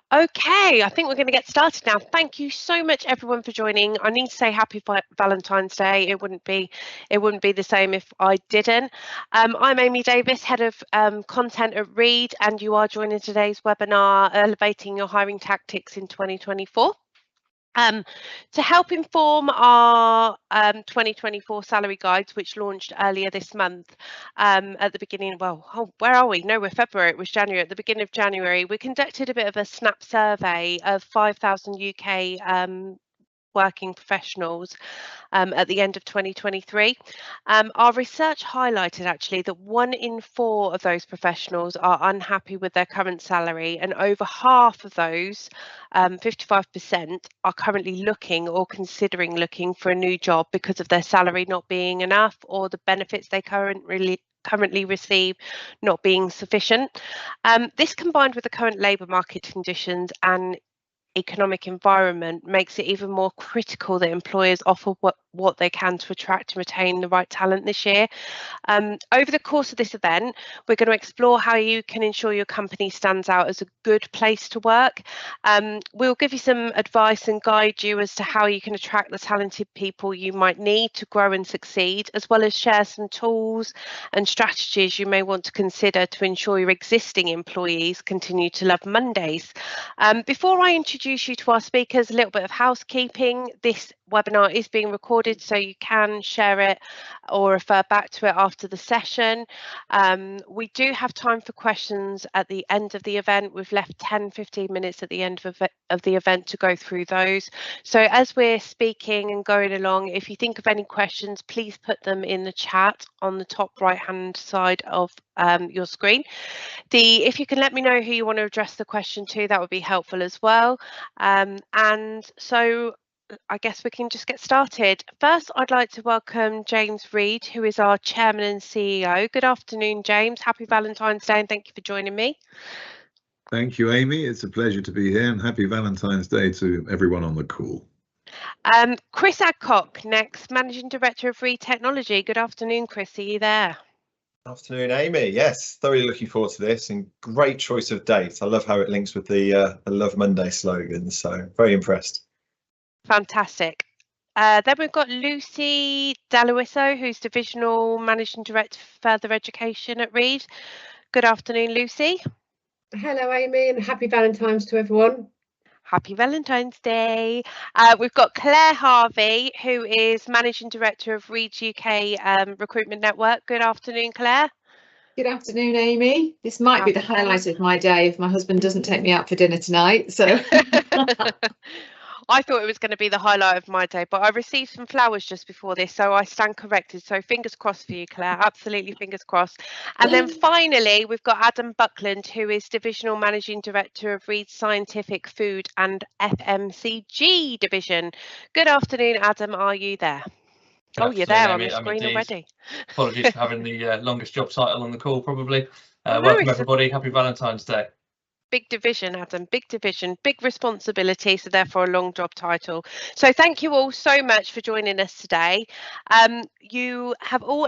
Okay, I think we're going to get started now. Thank you so much, everyone, for joining. I need to say Happy Valentine's Day. It wouldn't be the same if I didn't. I'm Amy Davis, head of content at Reed, and you are joining today's webinar, Elevating Your Hiring Tactics in 2024. To help inform our 2024 salary guides, which launched earlier this month at the beginning, where are we? No, we're February, it was January. At the beginning of January, we conducted a bit of a snap survey of 5,000 UK working professionals at the end of 2023. Our research highlighted actually that 1 in 4 of those professionals are unhappy with their current salary, and over half of those, 55%, are currently looking or considering looking for a new job because of their salary not being enough or the benefits they currently receive not being sufficient. This, combined with the current labour market conditions and economic environment, makes it even more critical that employers offer what they can to attract and retain the right talent this year. Over the course of this event, we're going to explore how you can ensure your company stands out as a good place to work. We'll give you some advice and guide you as to how you can attract the talented people you might need to grow and succeed, as well as share some tools and strategies you may want to consider to ensure your existing employees continue to love Mondays. Before I introduce you to our speakers, a little bit of housekeeping. This webinar is being recorded, so you can share it or refer back to it after the session. We do have time for questions at the end of the event. We've left 10-15 minutes at the end of the event to go through those. So as we're speaking and going along, if you think of any questions, please put them in the chat on the top right hand side of your screen. If you can let me know who you want to address the question to, that would be helpful as well. And so I guess we can just get started. First, I'd like to welcome James Reed, who is our Chairman and CEO. Good afternoon, James. Happy Valentine's Day, and thank you for joining me. Thank you, Amy. It's a pleasure to be here, and happy Valentine's Day to everyone on the call. Chris Adcock, next, Managing Director of Reed Technology. Good afternoon, Chris. Are you there? Afternoon, Amy. Yes, thoroughly looking forward to this, and great choice of date. I love how it links with the Love Monday slogan, so very impressed. Fantastic. Then we've got Lucy Daluiso, who's Divisional Managing Director for Further Education at Reed. Good afternoon, Lucy. Hello, Amy, and happy Valentine's to everyone. Happy Valentine's Day. We've got Claire Harvey, who is Managing Director of Reed UK Recruitment Network. Good afternoon, Claire. Good afternoon, Amy. This might be the highlight of my day if my husband doesn't take me out for dinner tonight. So I thought it was going to be the highlight of my day, but I received some flowers just before this, so I stand corrected. So fingers crossed for you, Claire. Absolutely fingers crossed. And then finally, we've got Adam Buckland, who is Divisional Managing Director of Reed's Scientific Food and FMCG Division. Good afternoon, Adam. Are you there? Good you're there Amy. on the screen already. Apologies for having the longest job title on the call, probably. Welcome, everybody. Happy Valentine's Day. Big division, Adam, big division, big responsibility, so therefore a long job title. So thank you all so much for joining us today. You have all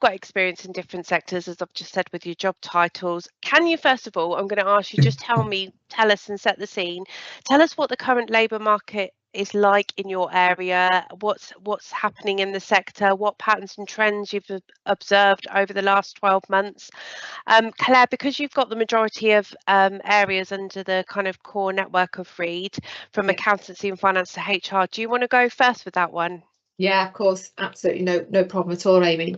got experience in different sectors, as I've just said, with your job titles. Can you, first of all, I'm going to ask you, just tell us and set the scene. Tell us what the current labour market is like in your area, what's happening in the sector, what patterns and trends you've observed over the last 12 months. Claire, because you've got the majority of areas under the kind of core network of Reed, from accountancy and finance to HR, do you want to go first with that one? Yeah, of course, absolutely, no problem at all, Amy.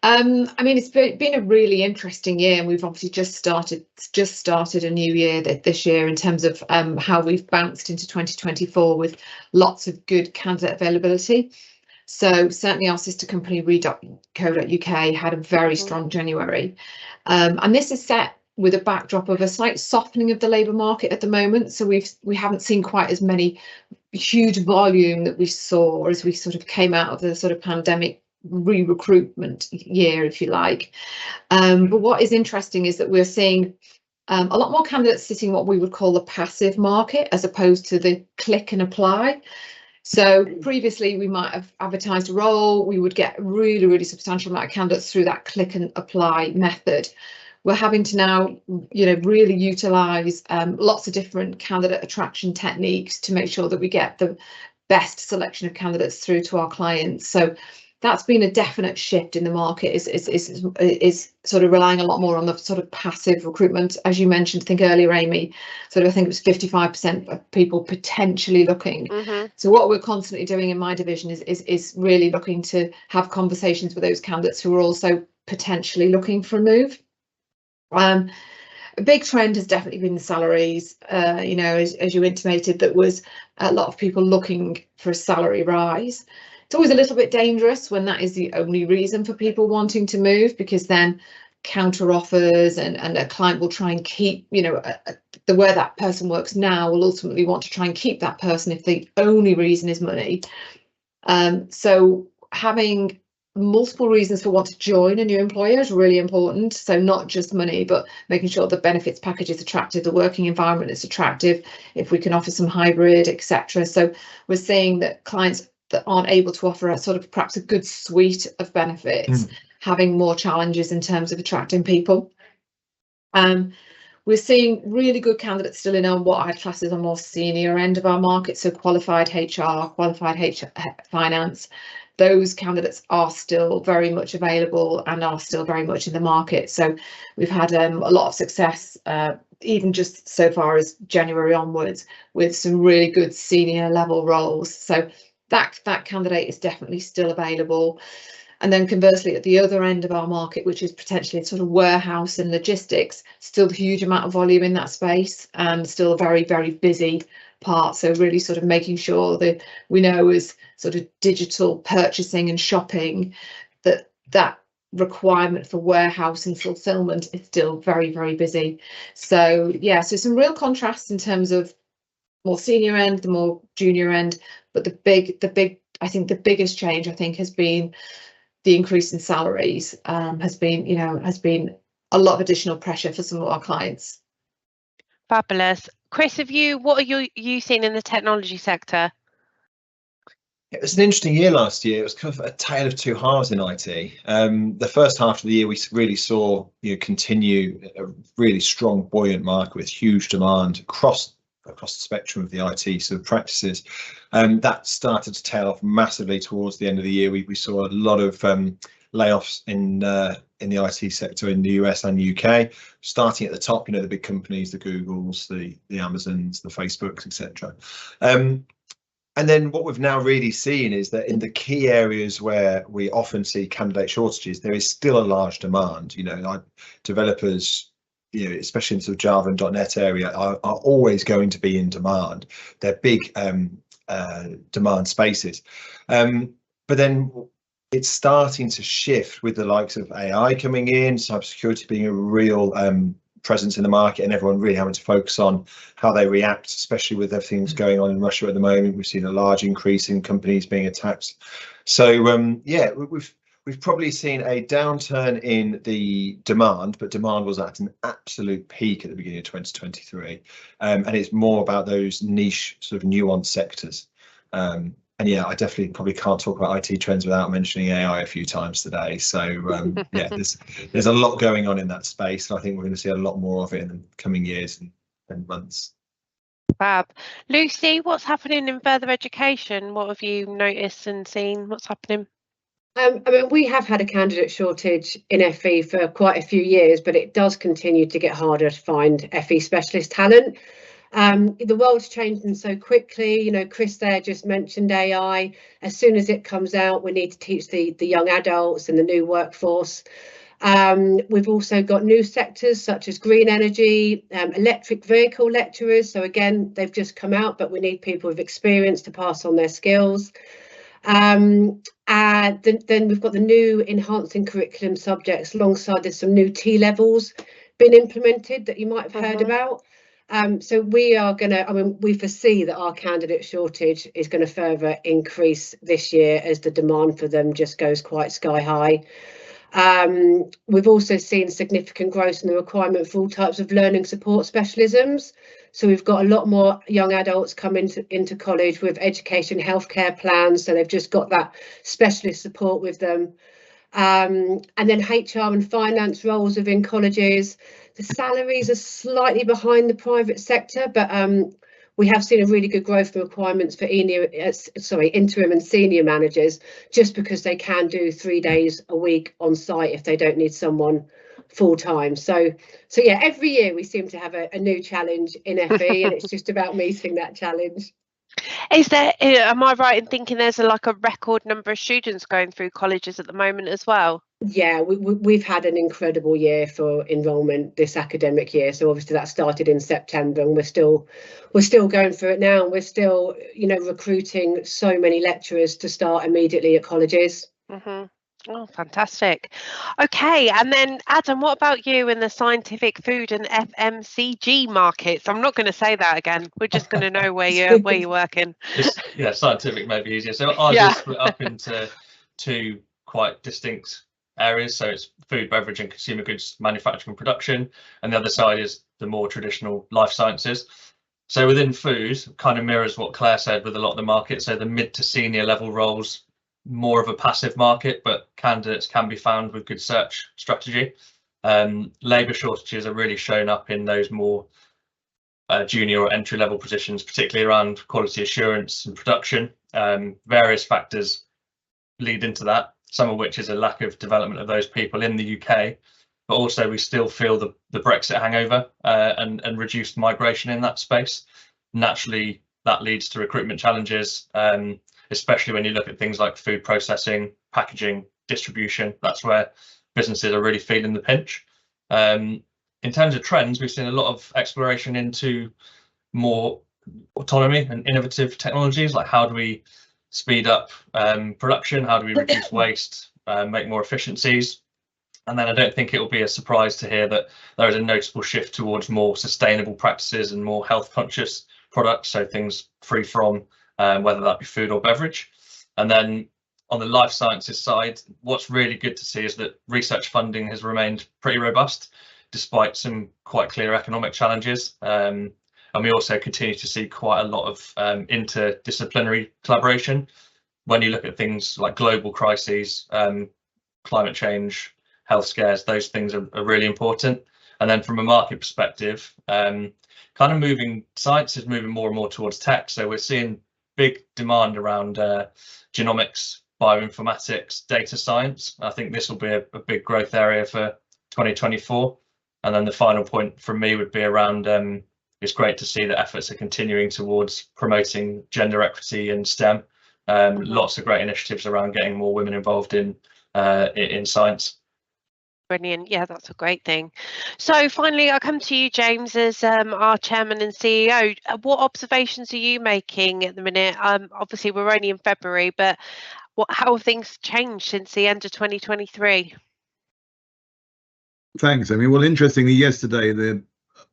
I mean, it's been a really interesting year, and we've obviously just started a new year this year in terms of how we've bounced into 2024 with lots of good candidate availability. So certainly our sister company Reed.co.uk had a very strong January, and this is set with a backdrop of a slight softening of the labour market at the moment. So we haven't seen quite as many huge volume that we saw as we sort of came out of the sort of pandemic re-recruitment year, if you like. But what is interesting is that we're seeing a lot more candidates sitting what we would call the passive market as opposed to the click and apply. So previously we might have advertised a role, we would get a really, really substantial amount of candidates through that click and apply method. We're having to now, really utilise lots of different candidate attraction techniques to make sure that we get the best selection of candidates through to our clients. So that's been a definite shift in the market, is sort of relying a lot more on the sort of passive recruitment. As you mentioned, I think earlier, Amy, I think it was 55% of people potentially looking. So what we're constantly doing in my division is really looking to have conversations with those candidates who are also potentially looking for a move. A big trend has definitely been the salaries. As you intimated, that was a lot of people looking for a salary rise. It's always a little bit dangerous when that is the only reason for people wanting to move, because then counter offers and a client will try and keep, the where that person works now will ultimately want to try and keep that person if the only reason is money. So having multiple reasons for want to join a new employer is really important. So not just money, but making sure the benefits package is attractive, the working environment is attractive, if we can offer some hybrid, etc. So we're seeing that clients that aren't able to offer a sort of perhaps a good suite of benefits, having more challenges in terms of attracting people. We're seeing really good candidates still in our what I'd class as a more senior end of our market, so qualified HR, qualified finance. Those candidates are still very much available and are still very much in the market. So we've had a lot of success, even just so far as January onwards, with some really good senior level roles. So that candidate is definitely still available. And then conversely, at the other end of our market, which is potentially sort of warehouse and logistics, still a huge amount of volume in that space and still a very, very busy part. So really sort of making sure that we know as sort of digital purchasing and shopping, that requirement for warehouse and fulfillment is still very, very busy. So yeah, so some real contrasts in terms of more senior end, the more junior end, but the big I think the biggest change has been the increase in salaries. Has been a lot of additional pressure for some of our clients. Fabulous. Chris, what are you seeing in the technology sector? It was an interesting year last year. It was kind of a tale of two halves in IT. The first half of the year, we really saw continue a really strong, buoyant market with huge demand across the spectrum of the IT sort of practices. That started to tail off massively towards the end of the year. We saw a lot of layoffs in the IT sector in the US and UK, starting at the top, the big companies, the Googles, the Amazons, the Facebooks, etc. And then what we've now really seen is that in the key areas where we often see candidate shortages, there is still a large demand. Like developers, especially in sort of Java and .NET area, are always going to be in demand. They're big demand spaces. But then it's starting to shift with the likes of AI coming in, cybersecurity being a real presence in the market, and everyone really having to focus on how they react, especially with everything that's going on in Russia at the moment. We've seen a large increase in companies being attacked. So yeah, we've probably seen a downturn in the demand, but demand was at an absolute peak at the beginning of 2023, and it's more about those niche sort of nuanced sectors. And yeah, I definitely probably can't talk about IT trends without mentioning AI a few times today. So yeah, there's a lot going on in that space, and I think we're going to see a lot more of it in the coming years and months. Fab. Lucy, what's happening in further education? What have you noticed and seen? What's happening? I mean, we have had a candidate shortage in FE for quite a few years, but it does continue to get harder to find FE specialist talent. The world's changing so quickly. Chris there just mentioned AI. As soon as it comes out, we need to teach the young adults and the new workforce. We've also got new sectors such as green energy, electric vehicle lecturers. So again, they've just come out, but we need people with experience to pass on their skills. Then we've got the new enhancing curriculum subjects alongside there's some new T-levels been implemented that you might have heard about. So we are going to, we foresee that our candidate shortage is going to further increase this year as the demand for them just goes quite sky high. We've also seen significant growth in the requirement for all types of learning support specialisms. So we've got a lot more young adults come into college with education healthcare plans, so they've just got that specialist support with them. And then HR and finance roles within colleges. The salaries are slightly behind the private sector, but we have seen a really good growth in requirements for interim and senior managers, just because they can do 3 days a week on site if they don't need someone full time. So yeah, every year we seem to have a new challenge in FE, and it's just about meeting that challenge. Is there, am I right in thinking there's a record number of students going through colleges at the moment as well? Yeah, we've had an incredible year for enrolment this academic year. So obviously that started in September, and we're still going through it now, and we're still, recruiting so many lecturers to start immediately at colleges. Oh, fantastic. Okay, and then Adam, what about you in the scientific food and FMCG markets? I'm not going to say that again. We're just going to know where you're working. Yeah, scientific may be easier. So ours is split up into 2 quite distinct areas. So it's food, beverage and consumer goods manufacturing and production, and the other side is the more traditional life sciences. So within food, kind of mirrors what Claire said with a lot of the market. So the mid to senior level roles, more of a passive market, but candidates can be found with good search strategy. Labour shortages are really shown up in those more junior or entry level positions, particularly around quality assurance and production. Various factors lead into that, some of which is a lack of development of those people in the UK, but also we still feel the Brexit hangover and reduced migration in that space. Naturally, that leads to recruitment challenges, especially when you look at things like food processing, packaging, distribution. That's where businesses are really feeling the pinch. In terms of trends, we've seen a lot of exploration into more autonomy and innovative technologies, like how do we speed up production, how do we reduce waste, make more efficiencies. And then I don't think it will be a surprise to hear that there is a noticeable shift towards more sustainable practices and more health conscious products, so things free from whether that be food or beverage. And then on the life sciences side, what's really good to see is that research funding has remained pretty robust despite some quite clear economic challenges. And we also continue to see quite a lot of interdisciplinary collaboration. When you look at things like global crises, climate change, health scares, those things are really important. And then from a market perspective, kind of science is moving more and more towards tech. So we're seeing big demand around genomics, bioinformatics, data science. I think this will be a big growth area for 2024. And then the final point from me would be around, it's great to see that efforts are continuing towards promoting gender equity and STEM. Lots of great initiatives around getting more women involved in science. Brilliant. Yeah, that's a great thing. So finally, I'll come to you, James, as our chairman and CEO. What observations are you making at the minute? Obviously, we're only in February, but how have things changed since the end of 2023? Thanks. I mean, well, interestingly, yesterday, the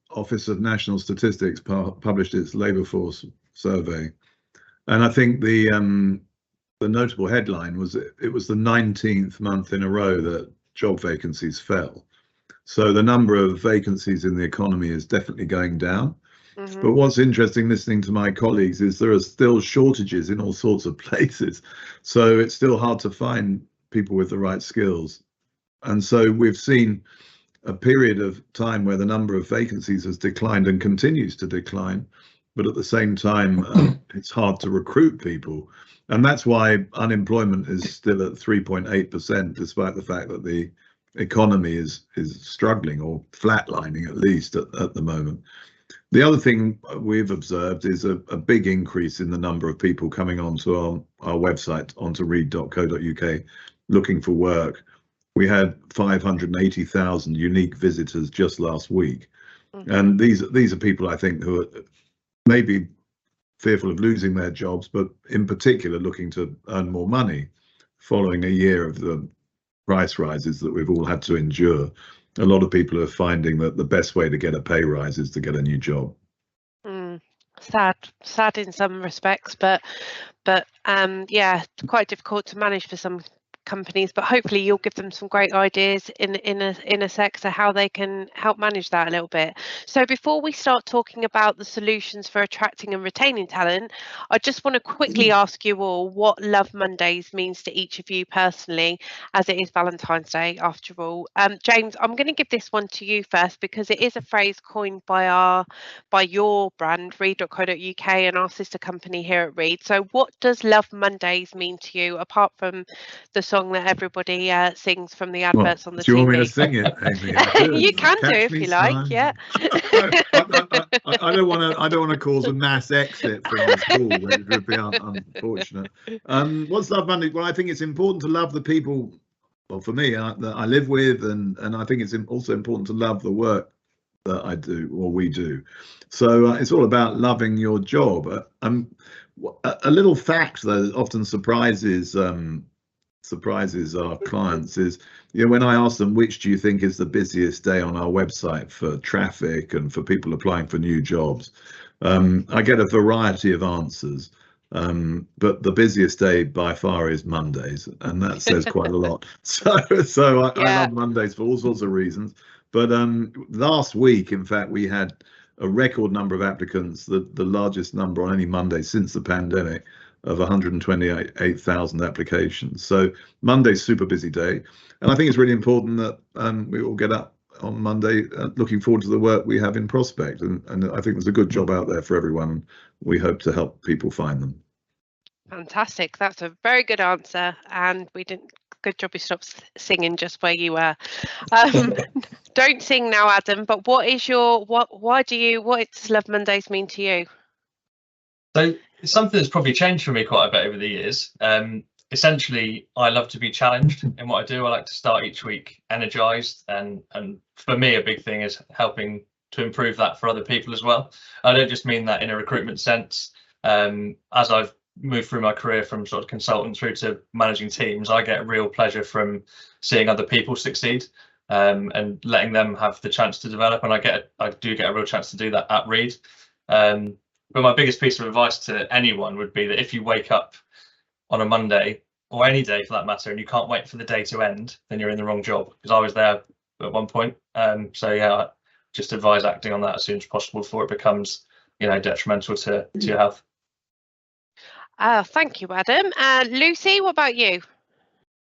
Office of National Statistics published its labour force survey. And I think the notable headline was it was the 19th month in a row that job vacancies fell. So the number of vacancies in the economy is definitely going down. But what's interesting listening to my colleagues is there are still shortages in all sorts of places. So it's still hard to find people with the right skills. And so we've seen a period of time where the number of vacancies has declined and continues to decline. But at the same time, it's hard to recruit people. And that's why unemployment is still at 3.8%, despite the fact that the economy is struggling or flatlining, at least at the moment. The other thing we've observed is a big increase in the number of people coming onto our website, onto read.co.uk, looking for work. We had 580,000 unique visitors just last week. And these are people, I think, who are maybe fearful of losing their jobs, but in particular looking to earn more money following a year of the price rises that we've all had to endure. A lot of people are finding that the best way to get a pay rise is to get a new job. Sad in some respects, but yeah, quite difficult to manage for some companies, but hopefully you'll give them some great ideas in a sec, so how they can help manage that a little bit. So before we start talking about the solutions for attracting and retaining talent, I just want to quickly ask you all what Love Mondays means to each of you personally, as it is Valentine's Day after all. James, I'm going to give this one to you first, because it is a phrase coined by your brand, read.co.uk, and our sister company here at Read. So what does Love Mondays mean to you, apart from the song that everybody sings from the adverts on the TV? Do you want me to sing it, Amy? You can do if you like. Yeah. I don't want to cause a mass exit from this call, which would be unfortunate. What's Love Monday? Well, I think it's important to love the people, well, for me, that I live with, and I think it's also important to love the work that I do, or we do. So it's all about loving your job. A little fact that often surprises our clients is, when I ask them which do you think is the busiest day on our website for traffic and for people applying for new jobs, I get a variety of answers. But the busiest day by far is Mondays, and that says quite a lot. So I love Mondays for all sorts of reasons. But last week, in fact, we had a record number of applicants, the largest number on any Monday since the pandemic, of 128,000 applications. So Monday's super busy day, and I think it's really important that we all get up on Monday looking forward to the work we have in prospect, and I think there's a good job out there for everyone. We hope to help people find them. Fantastic, that's a very good answer, and good job you stopped singing just where you were. Don't sing now, Adam, but what does Love Mondays mean to you? So it's something that's probably changed for me quite a bit over the years. Essentially, I love to be challenged in what I do. I like to start each week energized, and for me, a big thing is helping to improve that for other people as well. I don't just mean that in a recruitment sense. As I've moved through my career from sort of consultant through to managing teams, I get real pleasure from seeing other people succeed, and letting them have the chance to develop, and I do get a real chance to do that at Read. But my biggest piece of advice to anyone would be that if you wake up on a Monday, or any day for that matter, and you can't wait for the day to end, then you're in the wrong job, because I was there at one point. So yeah, just advise acting on that as soon as possible before it becomes, detrimental to your health. Thank you, Adam. Lucy, what about you?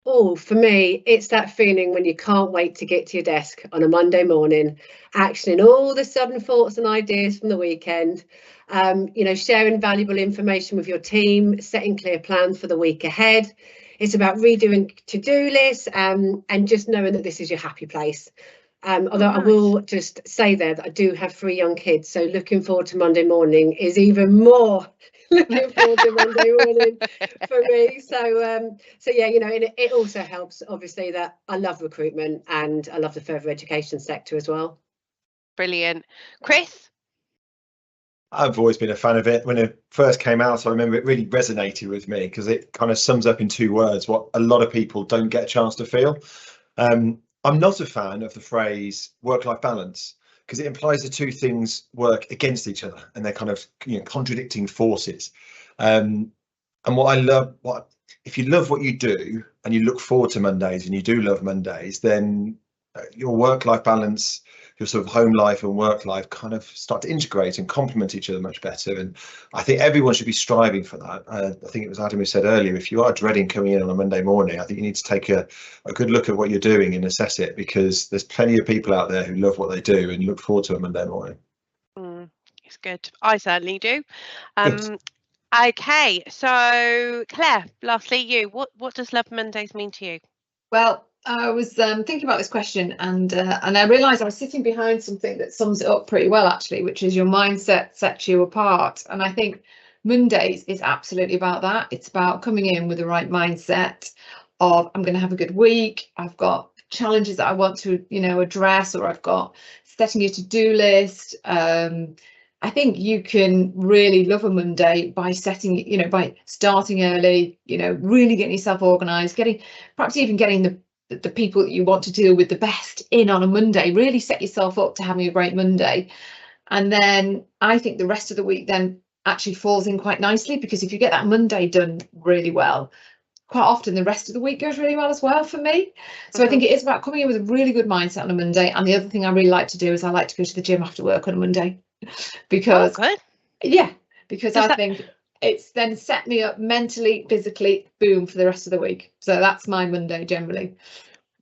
Oh, for me, it's that feeling when you can't wait to get to your desk on a Monday morning, actioning all the sudden thoughts and ideas from the weekend, sharing valuable information with your team, setting clear plans for the week ahead. It's about redoing to-do lists, and just knowing that this is your happy place. Although I will just say there that I do have 3 young kids, so looking forward to Monday morning is even more looking forward to Monday morning for me. So yeah, it also helps, obviously, that I love recruitment and I love the further education sector as well. Brilliant. Chris? I've always been a fan of it. When it first came out, I remember it really resonated with me, because it kind of sums up in 2 words what a lot of people don't get a chance to feel. I'm not a fan of the phrase work-life balance, because it implies the 2 things work against each other, and they're kind of contradicting forces. And if you love what you do and you look forward to Mondays, and you do love Mondays, then your work-life balance, your sort of home life and work life kind of start to integrate and complement each other much better. And I think everyone should be striving for that. I think it was Adam who said earlier, if you are dreading coming in on a Monday morning, I think you need to take a good look at what you're doing and assess it, because there's plenty of people out there who love what they do and look forward to a Monday morning. It's good. I certainly do. Okay, so Claire, lastly, you, what does Love Mondays mean to you? Well, I was thinking about this question, and I realised I was sitting behind something that sums it up pretty well, actually, which is your mindset sets you apart. And I think Mondays is absolutely about that. It's about coming in with the right mindset of, I'm going to have a good week, I've got challenges that I want to address, or I've got setting a to-do list. I think you can really love a Monday by by starting early, really getting yourself organised, perhaps even getting the people that you want to deal with the best in on a Monday. Really set yourself up to having a great Monday. And then I think the rest of the week then actually falls in quite nicely, because if you get that Monday done really well, quite often the rest of the week goes really well as well for me. So I think it is about coming in with a really good mindset on a Monday. And the other thing I really like to do is I like to go to the gym after work on a Monday, because because I think it's then set me up mentally, physically, boom, for the rest of the week. So that's my Monday generally.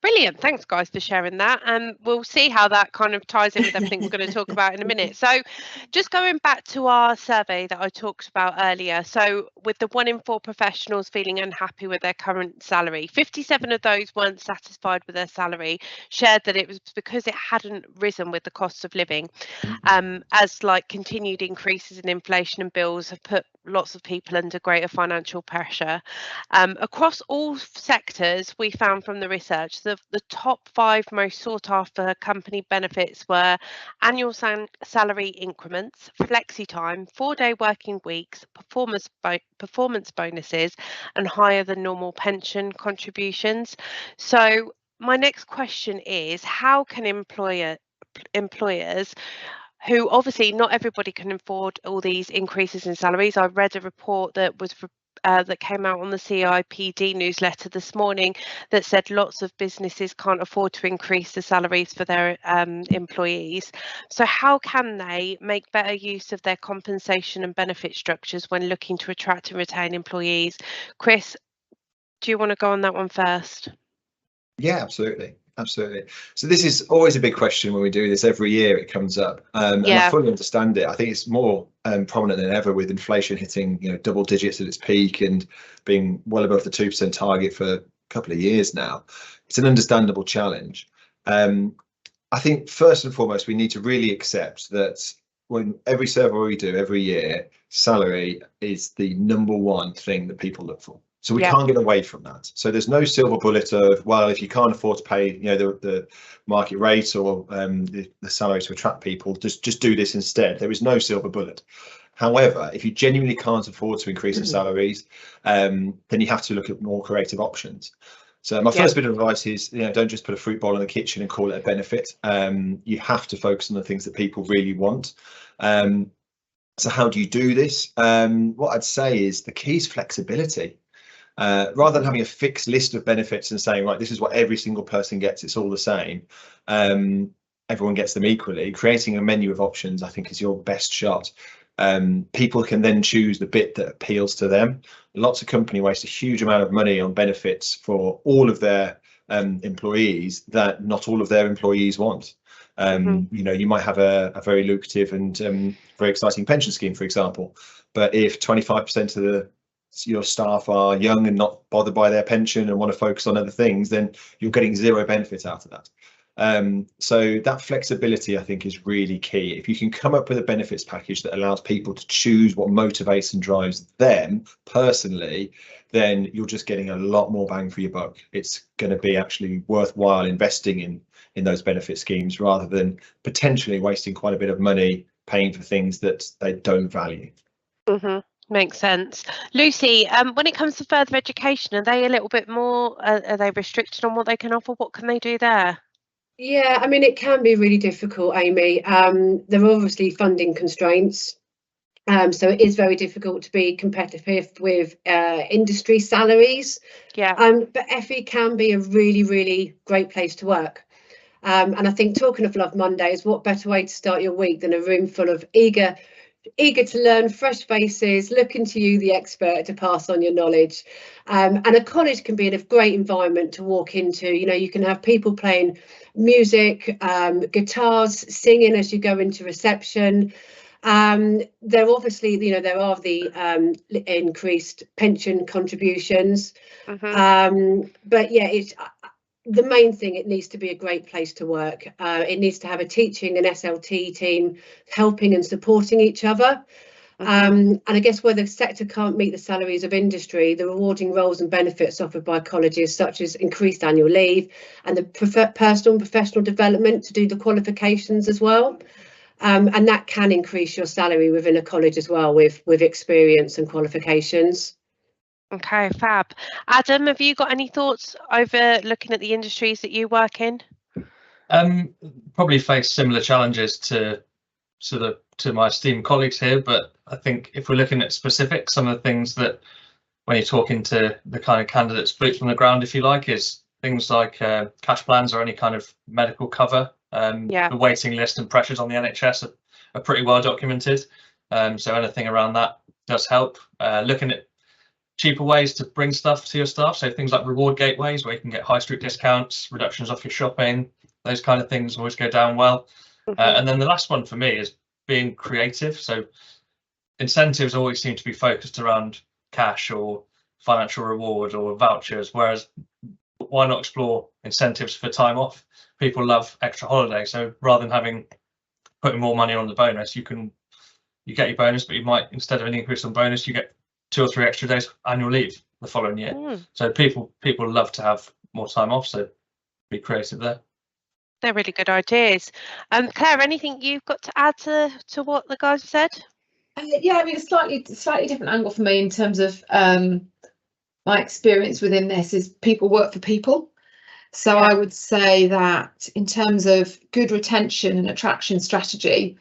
Brilliant. Thanks, guys, for sharing that. And we'll see how that kind of ties in with everything we're going to talk about in a minute. So just going back to our survey that I talked about earlier. So with the 1 in 4 professionals feeling unhappy with their current salary, 57 of those weren't satisfied with their salary, shared that it was because it hadn't risen with the cost of living, as like continued increases in inflation and bills have put lots of people under greater financial pressure. Across all sectors, we found from the research that the top 5 most sought after company benefits were annual salary increments, flexi time, 4-day working weeks, performance bonuses, and higher than normal pension contributions. So my next question is, how can employers, who obviously not everybody can afford all these increases in salaries. I read a report that was that came out on the CIPD newsletter this morning that said lots of businesses can't afford to increase the salaries for their employees. So how can they make better use of their compensation and benefit structures when looking to attract and retain employees? Chris, do you want to go on that one first? Yeah, absolutely. So this is always a big question when we do this. Every year it comes up, and I fully understand it. I think it's more prominent than ever with inflation hitting double digits at its peak and being well above the 2% target for a couple of years now. It's an understandable challenge. I think first and foremost we need to really accept that when every survey we do every year, salary is the #1 thing that people look for. So we can't get away from that. So there's no silver bullet of, well, if you can't afford to pay, the market rate or the salary to attract people, just do this instead. There is no silver bullet. However, if you genuinely can't afford to increase the salaries, then you have to look at more creative options. So my first bit of advice is, don't just put a fruit bowl in the kitchen and call it a benefit. You have to focus on the things that people really want. So how do you do this? What I'd say is the key is flexibility. Rather than having a fixed list of benefits and saying, right, this is what every single person gets, it's all the same, everyone gets them equally, creating a menu of options, I think, is your best shot. People can then choose the bit that appeals to them. Lots of companies waste a huge amount of money on benefits for all of their employees that not all of their employees want. You might have a very lucrative and very exciting pension scheme, for example, but if 25% of your staff are young and not bothered by their pension and want to focus on other things, then you're getting zero benefit out of that. So that flexibility, I think, is really key. If you can come up with a benefits package that allows people to choose what motivates and drives them personally, then you're just getting a lot more bang for your buck. It's going to be actually worthwhile investing in those benefit schemes rather than potentially wasting quite a bit of money paying for things that they don't value. Makes sense. Lucy, when it comes to further education, are they a little bit more, are they restricted on what they can offer? What can they do there? Yeah, I mean, it can be really difficult, Amy. There are obviously funding constraints. So it is very difficult to be competitive with industry salaries. But FE can be a really, really great place to work. And I think, talking of Love Mondays, what better way to start your week than a room full of eager to learn, fresh faces, looking to you, the expert, to pass on your knowledge. And a college can be a great environment to walk into. You can have people playing music, guitars, singing as you go into reception. There obviously, there are the increased pension contributions. But yeah, it's the main thing, it needs to be a great place to work. It needs to have a teaching and SLT team helping and supporting each other. And I guess where the sector can't meet the salaries of industry, the rewarding roles and benefits offered by colleges, such as increased annual leave and the personal and professional development to do the qualifications as well. And that can increase your salary within a college as well, with experience and qualifications. Okay, fab. Adam, have you got any thoughts over looking at the industries that you work in? Probably face similar challenges to my esteemed colleagues here, but I think if we're looking at specifics, some of the things that when you're talking to the kind of candidates boots on the ground, if you like, is things like cash plans or any kind of medical cover. The waiting list and pressures on the NHS are pretty well documented. So anything around that does help. Looking at cheaper ways to bring stuff to your staff, so things like reward gateways where you can get high street discounts, reductions off your shopping, those kind of things always go down well. And then the last one for me is being creative. So incentives always seem to be focused around cash or financial reward or vouchers, whereas why not explore incentives for time off? People love extra holiday, so rather than putting more money on the bonus, you get your bonus, but you might, instead of an increase on bonus, you get 2 or 3 extra days annual leave the following year. So people love to have more time off, so be creative there. They're really good ideas. Claire, anything you've got to add to what the guys have said? Yeah, I mean, a slightly different angle for me in terms of my experience within this is people work for people. So I would say that in terms of good retention and attraction strategy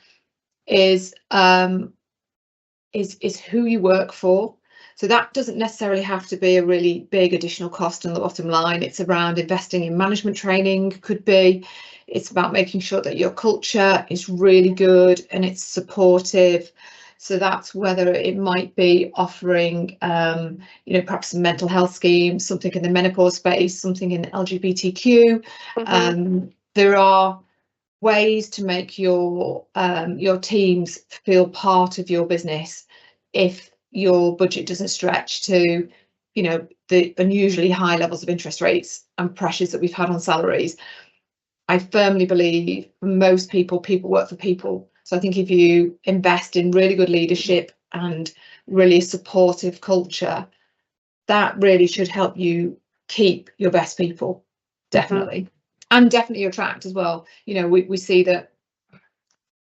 is who you work for. So that doesn't necessarily have to be a really big additional cost on the bottom line. It's around investing in management training, could be. It's about making sure that your culture is really good and it's supportive. So that's whether it might be offering, perhaps some mental health schemes, something in the menopause space, something in LGBTQ. There are ways to make your teams feel part of your business if your budget doesn't stretch to, the unusually high levels of interest rates and pressures that we've had on salaries. I firmly believe most people work for people. So I think if you invest in really good leadership and really supportive culture, that really should help you keep your best people, definitely. And definitely attract as well. We see that,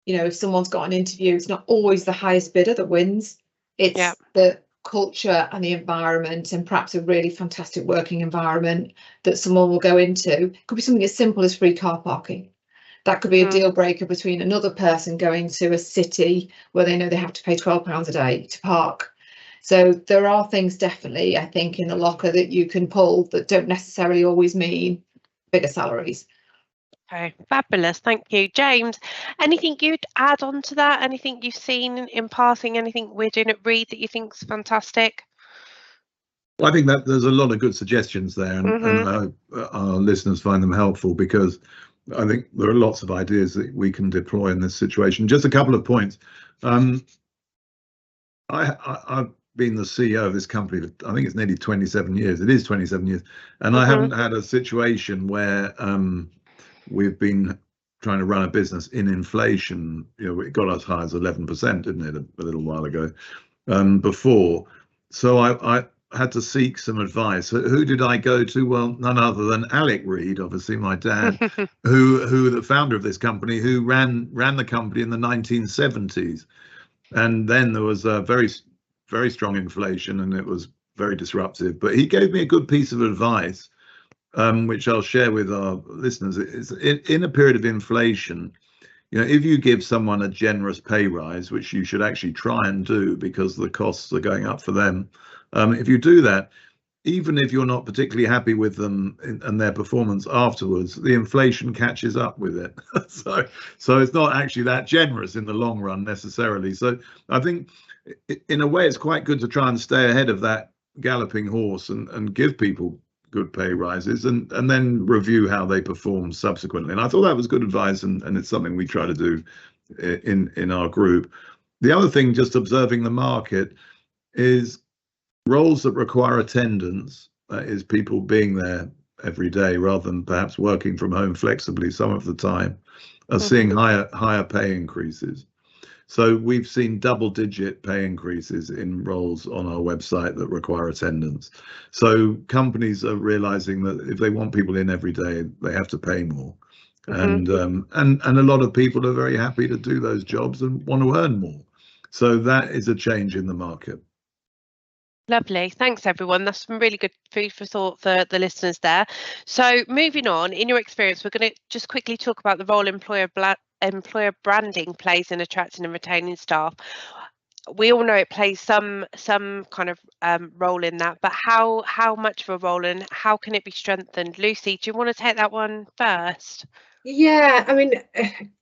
if someone's got an interview, it's not always the highest bidder that wins. It's the culture and the environment, and perhaps a really fantastic working environment that someone will go into. It could be something as simple as free car parking. That could be a deal breaker between another person going to a city where they know they have to pay £12 a day to park. So there are things definitely, I think, in the locker that you can pull that don't necessarily always mean bigger salaries. Okay, fabulous. Thank you. James, anything you'd add on to that? Anything you've seen in passing? Anything we're doing at Reed that you think's fantastic? Well, I think that there's a lot of good suggestions there, and I hope our listeners find them helpful, because I think there are lots of ideas that we can deploy in this situation. Just a couple of points. I've been the CEO of this company for, I think it's nearly 27 years. It is 27 years. And I haven't had a situation where we've been trying to run a business in inflation. It got us high as 11%, didn't it, a little while ago before. So I had to seek some advice. Who did I go to? Well, none other than Alec Reed, obviously my dad, who the founder of this company, who ran the company in the 1970s. And then there was a very, very strong inflation, and it was very disruptive. But he gave me a good piece of advice, which I'll share with our listeners. It's in a period of inflation, if you give someone a generous pay rise, which you should actually try and do because the costs are going up for them, if you do that, even if you're not particularly happy with them and their performance afterwards, the inflation catches up with it. So it's not actually that generous in the long run necessarily. So I think in a way it's quite good to try and stay ahead of that galloping horse and give people good pay rises and then review how they perform subsequently. And I thought that was good advice, and it's something we try to do in our group. The other thing, just observing the market, is roles that require attendance, that is people being there every day rather than perhaps working from home flexibly some of the time, are seeing higher pay increases. So we've seen double-digit pay increases in roles on our website that require attendance. So companies are realizing that if they want people in every day, they have to pay more. And a lot of people are very happy to do those jobs and want to earn more. So that is a change in the market. Lovely. Thanks, everyone. That's some really good food for thought for the listeners there. So moving on, in your experience, we're going to just quickly talk about the role employer branding plays in attracting and retaining staff. we all know it plays some kind of role in that, but how much of a role, and how can it be strengthened? Lucy, do you want to take that one first? Yeah, I mean,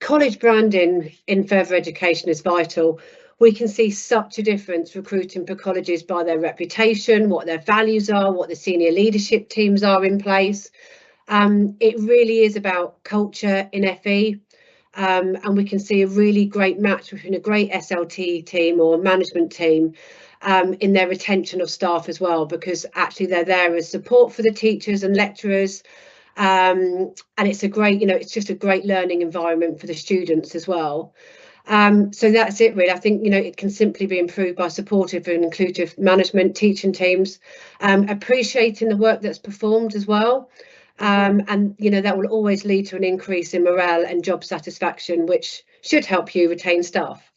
college branding in further education is vital. We can see such a difference recruiting for colleges by their reputation, what their values are, what the senior leadership teams are in place. It really is about culture in FE. And we can see a really great match between a great SLT team or management team in their retention of staff as well, because actually they're there as support for the teachers and lecturers. And it's a great, it's just a great learning environment for the students as well. So that's it really. I think, it can simply be improved by supportive and inclusive management, teaching teams, appreciating the work that's performed as well. And that will always lead to an increase in morale and job satisfaction, which should help you retain staff.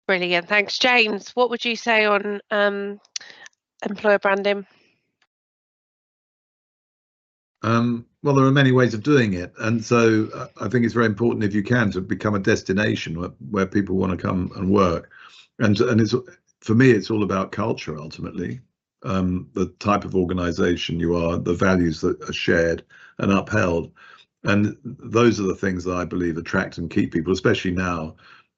Brilliant, thanks. James, what would you say on employer branding? Well, there are many ways of doing it, and so I think it's very important, if you can, to become a destination where people want to come and work. And it's, for me, it's all about culture ultimately. The type of organisation you are, the values that are shared and upheld, and those are the things that I believe attract and keep people, especially now.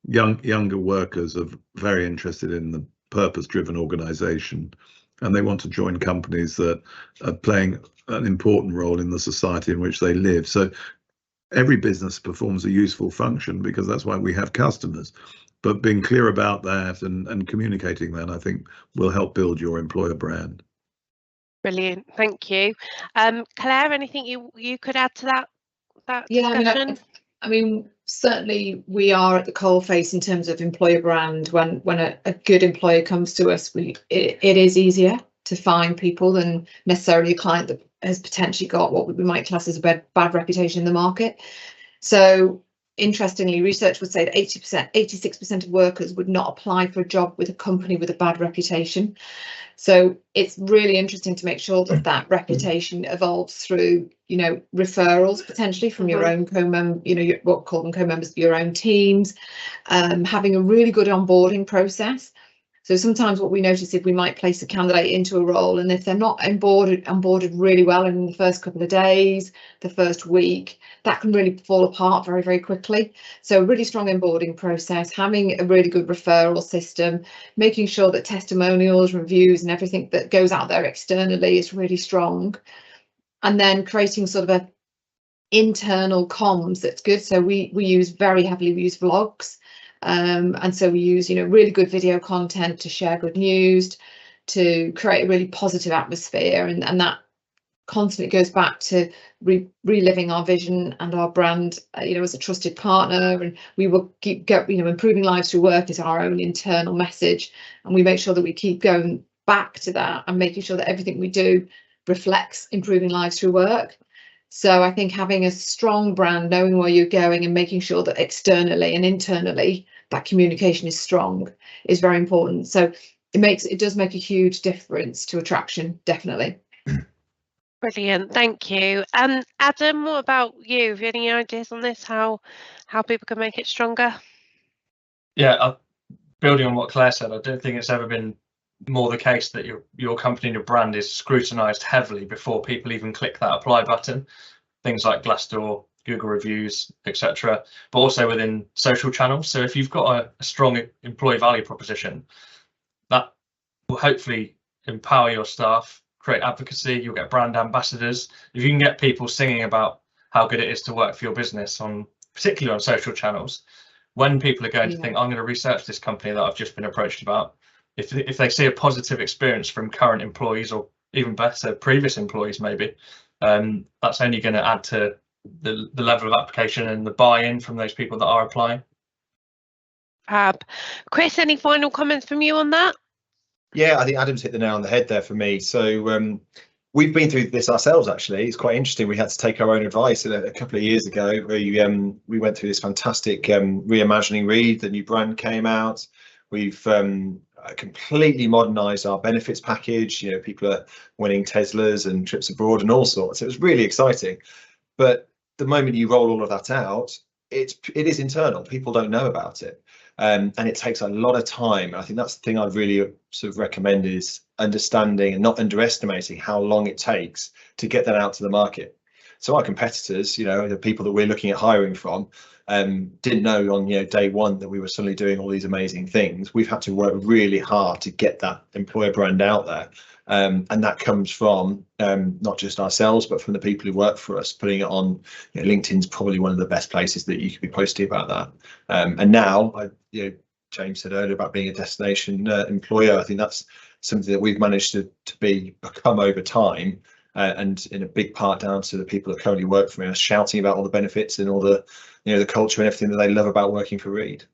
Younger workers are very interested in the purpose-driven organisation, and they want to join companies that are playing an important role in the society in which they live. So every business performs a useful function because that's why we have customers. But being clear about that and communicating that, I think, will help build your employer brand. Brilliant, thank you. Claire, anything you could add to that discussion? I mean, certainly we are at the coalface in terms of employer brand. When a good employer comes to us, it is easier to find people than necessarily a client that has potentially got what we might class as a bad reputation in the market. So interestingly, research would say that 86% of workers would not apply for a job with a company with a bad reputation. So it's really interesting to make sure that reputation evolves through, referrals potentially from your own co-members, what call them co-members of your own teams, having a really good onboarding process. So sometimes what we notice, if we might place a candidate into a role, and if they're not onboarded really well in the first couple of days, the first week, that can really fall apart very, very quickly. So a really strong onboarding process, having a really good referral system, making sure that testimonials, reviews and everything that goes out there externally is really strong. And then creating sort of a internal comms that's good. So we very heavily use vlogs. And so we use, really good video content to share good news, to create a really positive atmosphere, and that constantly goes back to reliving our vision and our brand, as a trusted partner. And we will keep improving lives through work is our own internal message, and we make sure that we keep going back to that and making sure that everything we do reflects improving lives through work. So I think having a strong brand, knowing where you're going and making sure that externally and internally that communication is strong is very important. So it does make a huge difference to attraction, definitely. Brilliant, thank you. Adam, what about you? Have you any ideas on this, how people can make it stronger? Yeah, building on what Claire said, I don't think it's ever been more the case that your company and your brand is scrutinized heavily before people even click that apply button. Things like Glassdoor, Google reviews, etc., but also within social channels. So if you've got a strong employee value proposition, that will hopefully empower your staff, create advocacy. You'll get brand ambassadors. If you can get people singing about how good it is to work for your business, particularly on social channels, when people are going to think, I'm going to research this company that I've just been approached about, if they see a positive experience from current employees, or even better, previous employees maybe, that's only going to add to the level of application and the buy-in from those people that are applying. Chris, any final comments from you on that? Yeah, I think Adam's hit the nail on the head there for me. So we've been through this ourselves, actually. It's quite interesting. We had to take our own advice a couple of years ago. We went through this fantastic reimagining read. The new brand came out. We've completely modernized our benefits package. People are winning Teslas and trips abroad and all sorts. It was really exciting. But the moment you roll all of that out, it is internal. People don't know about it. and it takes a lot of time. I think that's the thing I'd really sort of recommend, is understanding and not underestimating how long it takes to get that out to the market. So our competitors, you know, the people that we're looking at hiring from, didn't know on, you know, day one that we were suddenly doing all these amazing things. We've had to work really hard to get that employer brand out there. And that comes from not just ourselves, but from the people who work for us, putting it on. You know, LinkedIn's probably one of the best places that you can be posting about that. And now, you know, James said earlier about being a destination employer. I think that's something that we've managed to become over time, and in a big part down to the people that currently work for me, are shouting about all the benefits and all the, you know, the culture and everything that they love about working for Reed.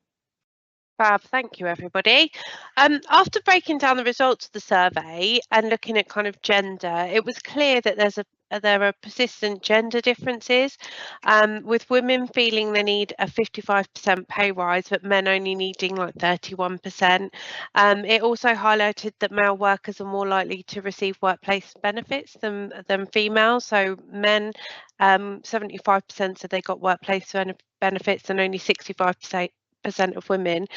Fab, thank you everybody. After breaking down the results of the survey and looking at kind of gender, it was clear that there are persistent gender differences, with women feeling they need a 55% pay rise, but men only needing like 31%. It also highlighted that male workers are more likely to receive workplace benefits than females. So men, 75% said they got workplace benefits, and only 65% of women.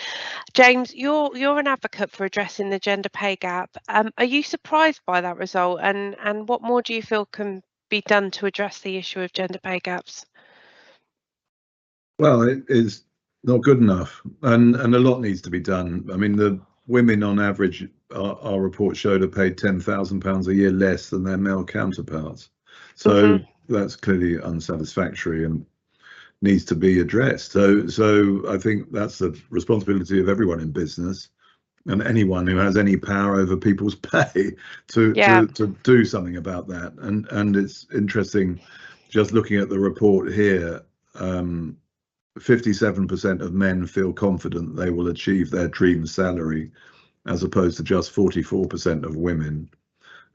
James, you're an advocate for addressing the gender pay gap. Are you surprised by that result, and what more do you feel can be done to address the issue of gender pay gaps? Well, it is not good enough, and a lot needs to be done. I mean, the women on average, our report showed, are paid £10,000 a year less than their male counterparts. So that's clearly unsatisfactory and needs to be addressed. So I think that's the responsibility of everyone in business and anyone who has any power over people's pay to do something about that. And it's interesting, just looking at the report here, 57% of men feel confident they will achieve their dream salary, as opposed to just 44% of women.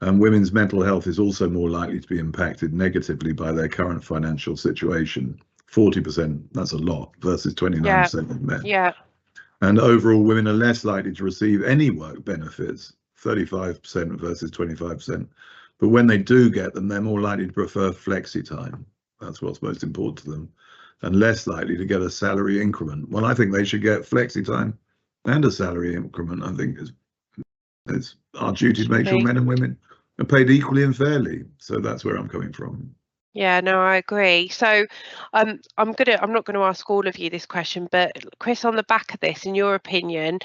And women's mental health is also more likely to be impacted negatively by their current financial situation. 40%, that's a lot, versus 29% of men. Yeah. And overall, women are less likely to receive any work benefits, 35% versus 25%. But when they do get them, they're more likely to prefer flexi time. That's what's most important to them, and less likely to get a salary increment. Well, I think they should get flexi time and a salary increment. I think it's our duty to make sure men and women are paid equally and fairly. So that's where I'm coming from. Yeah, no, I agree. So I'm not going to ask all of you this question, but Chris, on the back of this, in your opinion,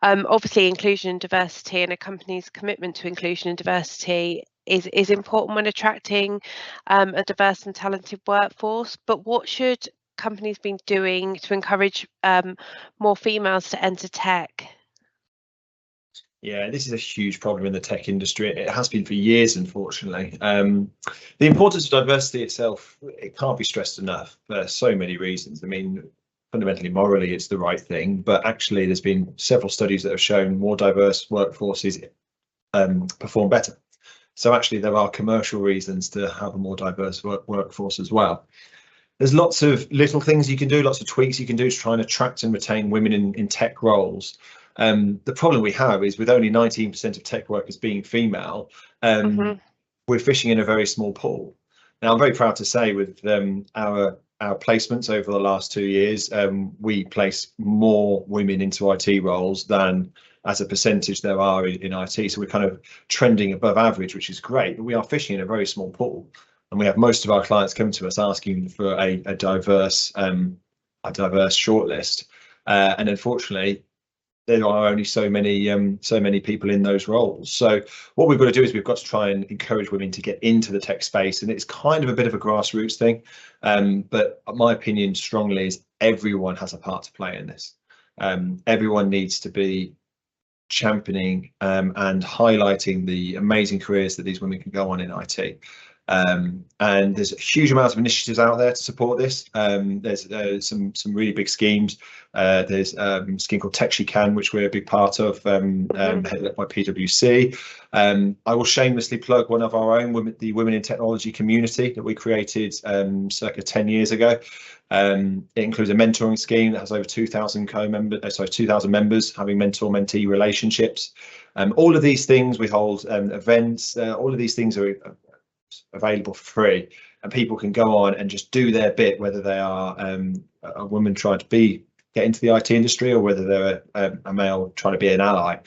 obviously inclusion and diversity and a company's commitment to inclusion and diversity is important when attracting a diverse and talented workforce. But what should companies be doing to encourage more females to enter tech? Yeah, this is a huge problem in the tech industry. It has been for years, unfortunately. The importance of diversity itself, it can't be stressed enough for so many reasons. I mean, fundamentally, morally, it's the right thing, but actually there's been several studies that have shown more diverse workforces perform better. So actually there are commercial reasons to have a more diverse workforce as well. There's lots of little things you can do, lots of tweaks you can do to try and attract and retain women in tech roles. The problem we have is, with only 19% of tech workers being female, we're fishing in a very small pool. Now, I'm very proud to say, with our placements over the last 2 years, we place more women into IT roles than as a percentage there are in IT. So we're kind of trending above average, which is great, but we are fishing in a very small pool. And we have most of our clients come to us asking for a diverse shortlist. And unfortunately, there are only so many people in those roles. So what we've got to do is we've got to try and encourage women to get into the tech space, and it's kind of a bit of a grassroots thing. But my opinion strongly is everyone has a part to play in this. Everyone needs to be championing and highlighting the amazing careers that these women can go on in IT. And there's a huge amount of initiatives out there to support this. There's some really big schemes. There's a scheme called Tech She Can, which we're a big part of, headed up by PwC. I will shamelessly plug one of our own, the Women in Technology community that we created circa 10 years ago. It includes a mentoring scheme that has over 2,000 members having mentor-mentee relationships. All of these things, we hold events. All of these things are available for free, and people can go on and just do their bit, whether they are a woman trying to be get into the IT industry, or whether they're a male trying to be an ally.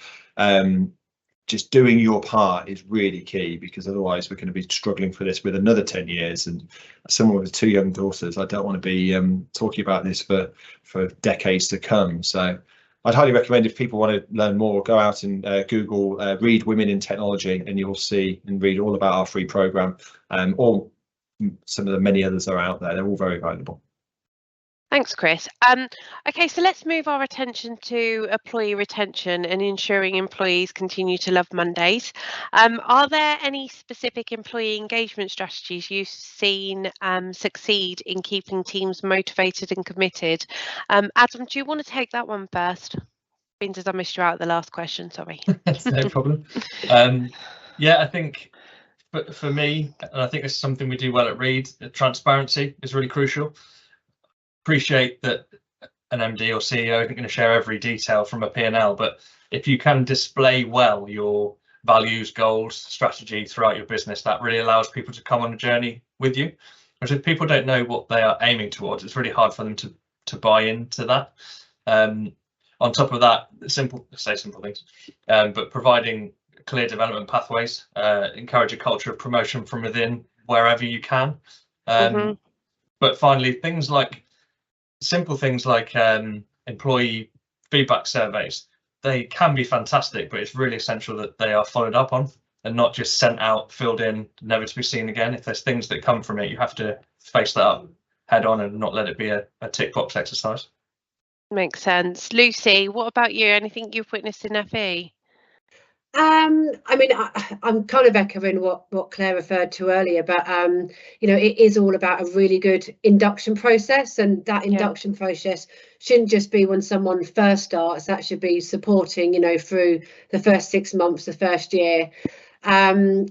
Just doing your part is really key, because otherwise we're going to be struggling for this with another 10 years. And as someone with 2 young daughters, I don't want to be talking about this for decades to come. So I'd highly recommend, if people want to learn more, go out and Google read Women in Technology, and you'll see and read all about our free program, or some of the many others are out there. They're all very valuable. Thanks, Chris. Okay, so let's move our attention to employee retention and ensuring employees continue to love Mondays. Are there any specific employee engagement strategies you've seen succeed in keeping teams motivated and committed? Adam, do you want to take that one first? Being as I missed you out at the last question, sorry. That's no problem. Yeah, I think for me, and I think this is something we do well at Reed, transparency is really crucial. Appreciate that an MD or CEO isn't going to share every detail from a P&L, but if you can display well your values, goals, strategy throughout your business, that really allows people to come on a journey with you. Whereas if people don't know what they are aiming towards, it's really hard for them to buy into that. On top of that, simple things, but providing clear development pathways, encourage a culture of promotion from within wherever you can. But finally, simple things like employee feedback surveys, they can be fantastic, but it's really essential that they are followed up on and not just sent out, filled in, never to be seen again. If there's things that come from it, you have to face that up head on and not let it be a tick box exercise. Makes sense. Lucy, what about you? Anything you've witnessed in FE? I mean, I'm kind of echoing what Claire referred to earlier, but you know, it is all about a really good induction process, and that induction process shouldn't just be when someone first starts. That should be supporting, you know, through the first 6 months, the first year.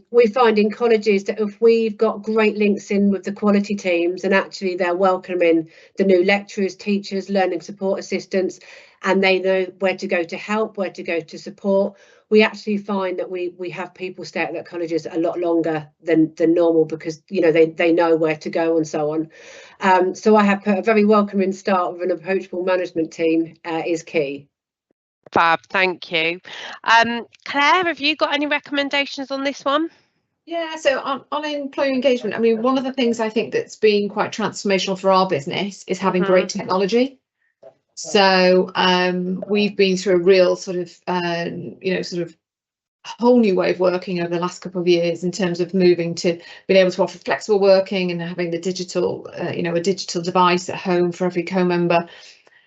We find in colleges that if we've got great links in with the quality teams, and actually they're welcoming the new lecturers, teachers, learning support assistants, and they know where to go to help, where to go to support, we actually find that we have people stay at their colleges a lot longer than normal, because, you know, they know where to go and so on. So I have put a very welcoming start with an approachable management team is key. Fab, thank you. Claire, have you got any recommendations on this one? Yeah, so on employee engagement, I mean, one of the things I think that's been quite transformational for our business is having great technology. So we've been through a real sort of whole new way of working over the last couple of years, in terms of moving to being able to offer flexible working and having the digital, a digital device at home for every co-member.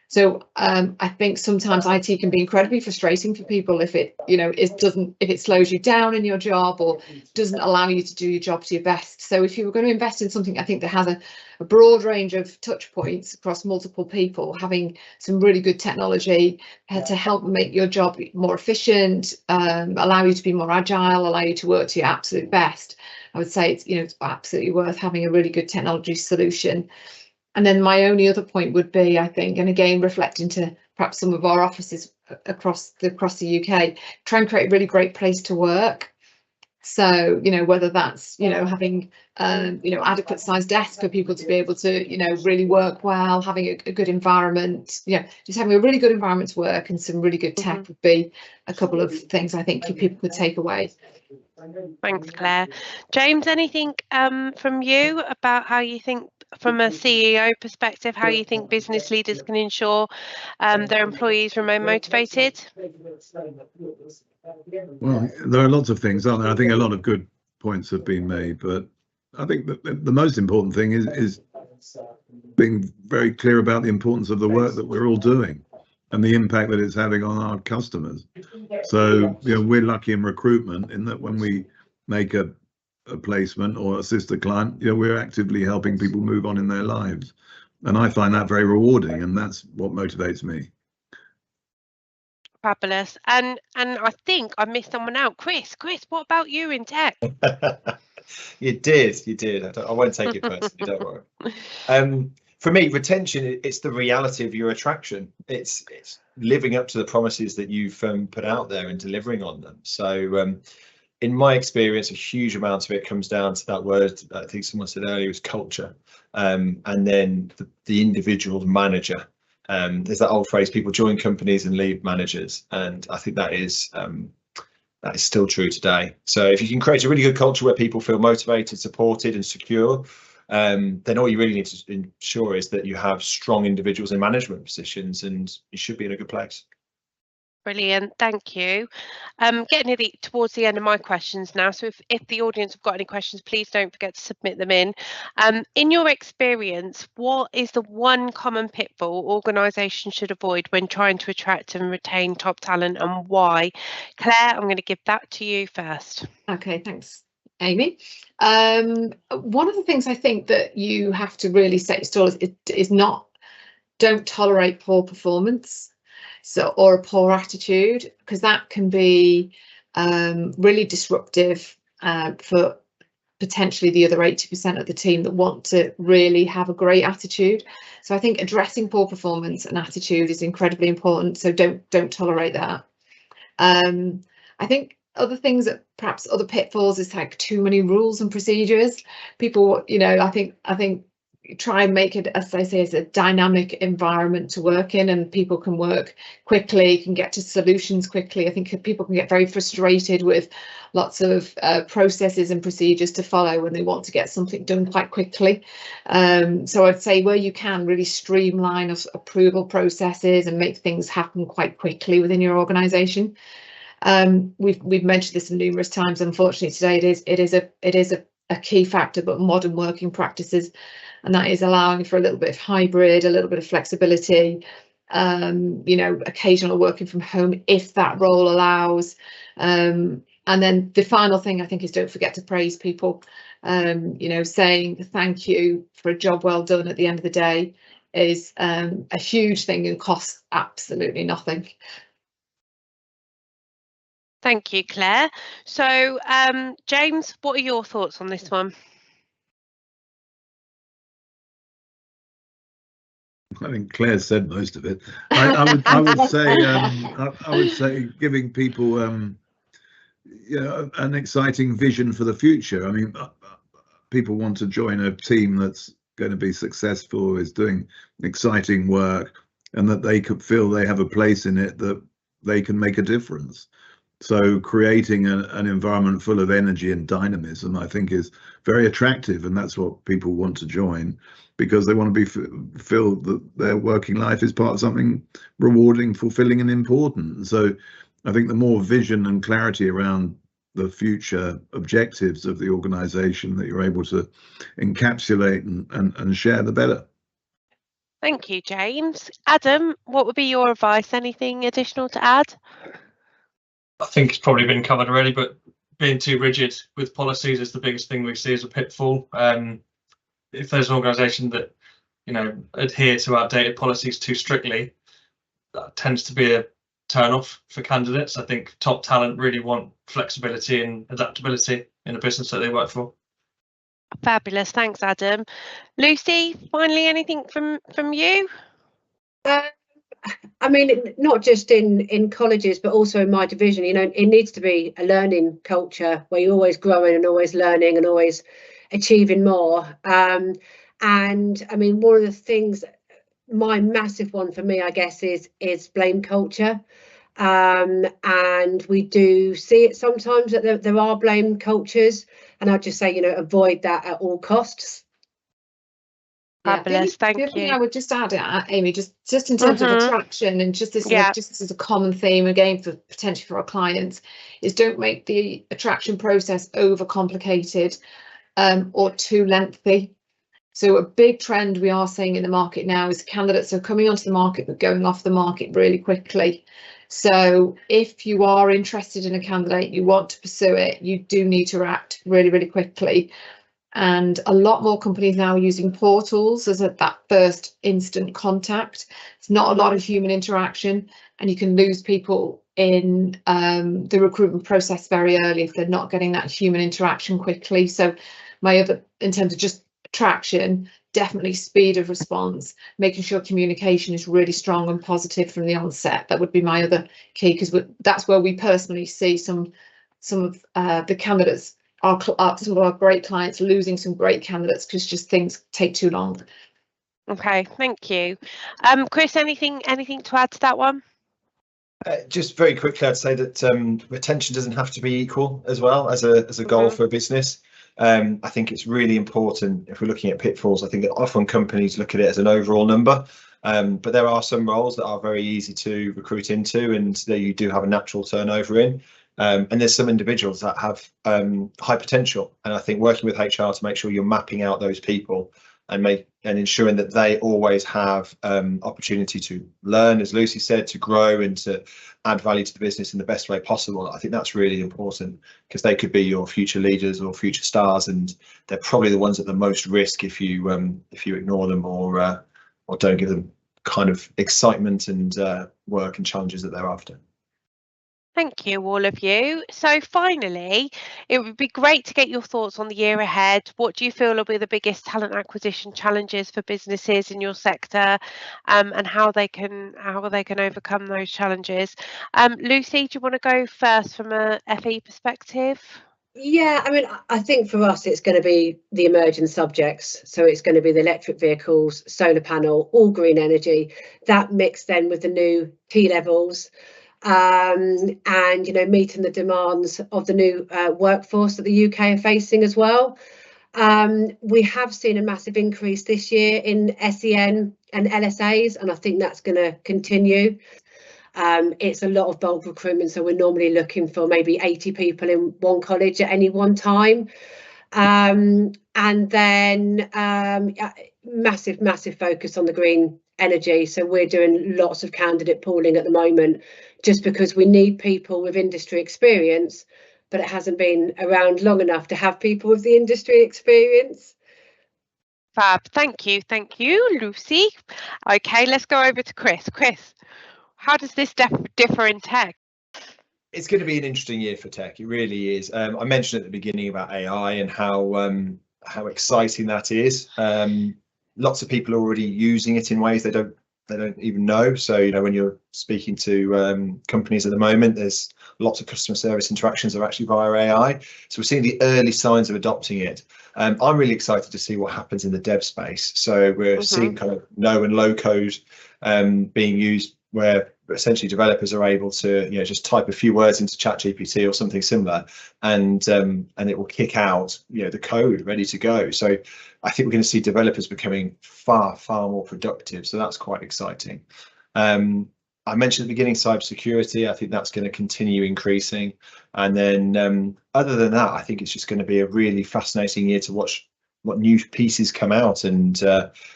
So I think sometimes IT can be incredibly frustrating for people if it, if it slows you down in your job or doesn't allow you to do your job to your best. So if you were going to invest in something, I think that has a broad range of touch points across multiple people, having some really good technology to help make your job more efficient, allow you to be more agile, allow you to work to your absolute best. I would say it's absolutely worth having a really good technology solution. And then my only other point would be, I think, and again reflecting to perhaps some of our offices across the UK, try and create a really great place to work. So, whether that's, having, adequate sized desks for people to be able to, really work well, having a good environment, just having a really good environment to work, and some really good tech would be a couple of things I think people could take away. Thanks, Claire. James, anything from you about how you think, from a CEO perspective, how you think business leaders can ensure their employees remain motivated? Well, there are lots of things, aren't there? I think a lot of good points have been made, but I think that the most important thing is being very clear about the importance of the work that we're all doing and the impact that it's having on our customers. So, we're lucky in recruitment in that when we make a placement or assist a client, we're actively helping people move on in their lives. And I find that very rewarding, and that's what motivates me. Fabulous. And I think I missed someone out. Chris, what about you in tech? You did. I won't take it personally, don't worry. For me, retention, it's the reality of your attraction. It's living up to the promises that you've put out there and delivering on them. So in my experience, a huge amount of it comes down to that word, I think someone said earlier, was culture. And then the individual manager There's that old phrase, people join companies and leave managers, and I think that is still true today. So if you can create a really good culture where people feel motivated, supported and secure, then all you really need to ensure is that you have strong individuals in management positions, and you should be in a good place. Brilliant, thank you. Getting towards the end of my questions now, so if the audience have got any questions, please don't forget to submit them in. In your experience, what is the one common pitfall organisations should avoid when trying to attract and retain top talent, and why? Claire, I'm going to give that to you first. Okay, thanks, Amy. One of the things I think that you have to really set your stall is don't tolerate poor performance. Or a poor attitude, because that can be really disruptive for potentially the other 80% of the team that want to really have a great attitude. So I think addressing poor performance and attitude is incredibly important. So don't tolerate that. I think other things that perhaps other pitfalls is like too many rules and procedures. People, I think try and make it, as I say, as a dynamic environment to work in, and people can work quickly, can get to solutions quickly. I think people can get very frustrated with lots of processes and procedures to follow when they want to get something done quite quickly. So I'd say where you can, really streamline approval processes and make things happen quite quickly within your organisation. We've mentioned this numerous times. Unfortunately, today it is a key factor, but modern working practices, and that is allowing for a little bit of hybrid, a little bit of flexibility, occasional working from home if that role allows. And then the final thing I think is don't forget to praise people. Saying thank you for a job well done at the end of the day is a huge thing and costs absolutely nothing. Thank you, Claire. So, James, what are your thoughts on this one? I think Claire said most of it. I would say giving people an exciting vision for the future. I mean, people want to join a team that's going to be successful, is doing exciting work, and that they could feel they have a place in it, that they can make a difference. So creating an environment full of energy and dynamism, I think, is very attractive, and that's what people want to join, because they want to feel that their working life is part of something rewarding, fulfilling and important. So I think the more vision and clarity around the future objectives of the organisation that you're able to encapsulate and share, the better. Thank you, James. Adam, what would be your advice? Anything additional to add? I think it's probably been covered already, but being too rigid with policies is the biggest thing we see as a pitfall. If there's an organisation that, adhere to outdated policies too strictly, that tends to be a turn-off for candidates. I think top talent really want flexibility and adaptability in the business that they work for. Fabulous, thanks, Adam. Lucy, finally, anything from you? I mean, not just in colleges, but also in my division, it needs to be a learning culture where you're always growing and always learning and always achieving more. And I mean, one of the things, my massive one for me, I guess, is blame culture. And we do see it sometimes that there are blame cultures, and I'd just say, avoid that at all costs. Fabulous, thank you. The other thing I would just add, Amy, just in terms of attraction, and just this is a common theme again for potentially for our clients, is don't make the attraction process overcomplicated or too lengthy. So a big trend we are seeing in the market now is candidates are coming onto the market but going off the market really quickly. So if you are interested in a candidate, you want to pursue it, you do need to act really, really quickly. And a lot more companies now are using portals as that first instant contact. It's not a lot of human interaction, and you can lose people in the recruitment process very early if they're not getting that human interaction quickly. So in terms of just attraction, definitely speed of response, making sure communication is really strong and positive from the onset. That would be my other key, because that's where we personally see some of the candidates, some of our great clients losing some great candidates because just things take too long. Okay, thank you. Chris, anything to add to that one? Just very quickly, I'd say that retention doesn't have to be equal as well as a goal for a business. I think it's really important if we're looking at pitfalls. I think that often companies look at it as an overall number, but there are some roles that are very easy to recruit into, and that you do have a natural turnover in. And there's some individuals that have high potential, and I think working with HR to make sure you're mapping out those people and ensuring that they always have opportunity to learn, as Lucy said, to grow and to add value to the business in the best way possible. I think that's really important, because they could be your future leaders or future stars, and they're probably the ones at the most risk if you ignore them or don't give them kind of excitement and work and challenges that they're after. Thank you, all of you. So finally, it would be great to get your thoughts on the year ahead. What do you feel will be the biggest talent acquisition challenges for businesses in your sector, and how they can overcome those challenges? Lucy, do you want to go first from a FE perspective? Yeah, I mean, I think for us, it's going to be the emerging subjects. So it's going to be the electric vehicles, solar panel, all green energy, that mixed then with the new T-levels. And meeting the demands of the new workforce that the UK are facing as well. We have seen a massive increase this year in SEN and LSAs, and I think that's going to continue. It's a lot of bulk recruitment, so we're normally looking for maybe 80 people in one college at any one time. And then massive focus on the green energy. So we're doing lots of candidate pooling at the moment, just because we need people with industry experience, but it hasn't been around long enough to have people with the industry experience. Fab, thank you, Lucy. Okay, let's go over to Chris. Chris, how does this differ in tech? It's going to be an interesting year for tech. It really is. I mentioned at the beginning about AI and how exciting that is. Lots of people are already using it in ways they don't even know. So when you're speaking to companies at the moment, there's lots of customer service interactions are actually via AI. So we're seeing the early signs of adopting it. I'm really excited to see what happens in the dev space. So we're seeing kind of no and low code being used, where essentially developers are able to just type a few words into ChatGPT or something similar, and it will kick out the code ready to go. So I think we're going to see developers becoming far more productive. So that's quite exciting. I mentioned at the beginning cybersecurity. I think that's going to continue increasing. And then other than that, I think it's just going to be a really fascinating year to watch what new pieces come out, and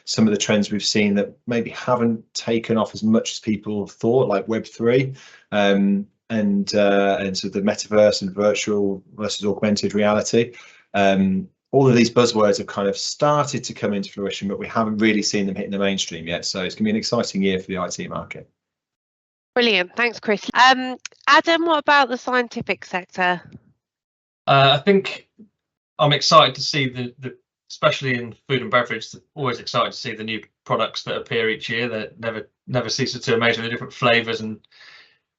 some of the trends we've seen that maybe haven't taken off as much as people thought, like Web3 and sort of the metaverse and virtual versus augmented reality. All of these buzzwords have kind of started to come into fruition, but we haven't really seen them hitting the mainstream yet. So it's going to be an exciting year for the IT market. Brilliant, thanks, Chris. Adam, what about the scientific sector? I think I'm excited to see the especially in food and beverage, always excited to see the new products that appear each year that never ceases to amaze me, the different flavors and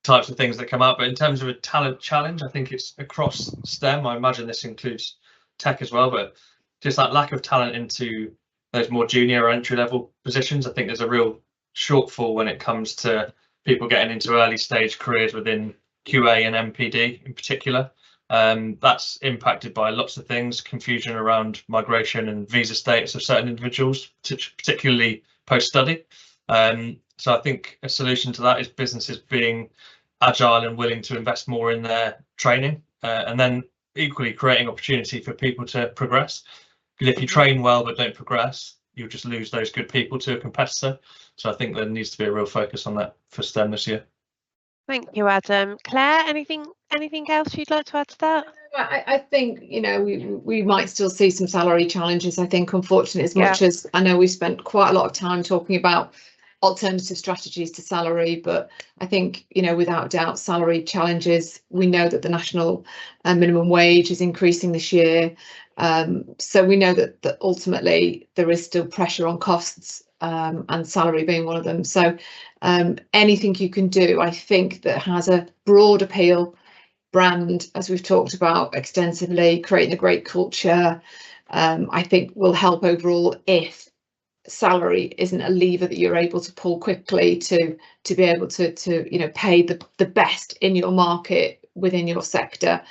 types of things that come out. But in terms of a talent challenge, I think it's across STEM. I imagine this includes tech as well, but just that lack of talent into those more junior or entry level positions. I think there's a real shortfall when it comes to people getting into early stage careers within QA and MPD in particular. That's impacted by lots of things, confusion around migration and visa status of certain individuals, particularly post-study. So I think a solution to that is businesses being agile and willing to invest more in their training, and then equally creating opportunity for people to progress. Because if you train well but don't progress, you'll just lose those good people to a competitor. So I think there needs to be a real focus on that for STEM this year. Thank you, Adam. Claire, anything else you'd like to add to that? I think we might still see some salary challenges. I think, unfortunately, as much as I know we spent quite a lot of time talking about alternative strategies to salary, but I think without doubt salary challenges. We know that the national minimum wage is increasing this year, so we know that ultimately there is still pressure on costs, and salary being one of them. So anything you can do, I think, that has a broad appeal, brand, as we've talked about extensively, creating a great culture, I think will help overall if salary isn't a lever that you're able to pull quickly to be able to pay the best in your market within your sector.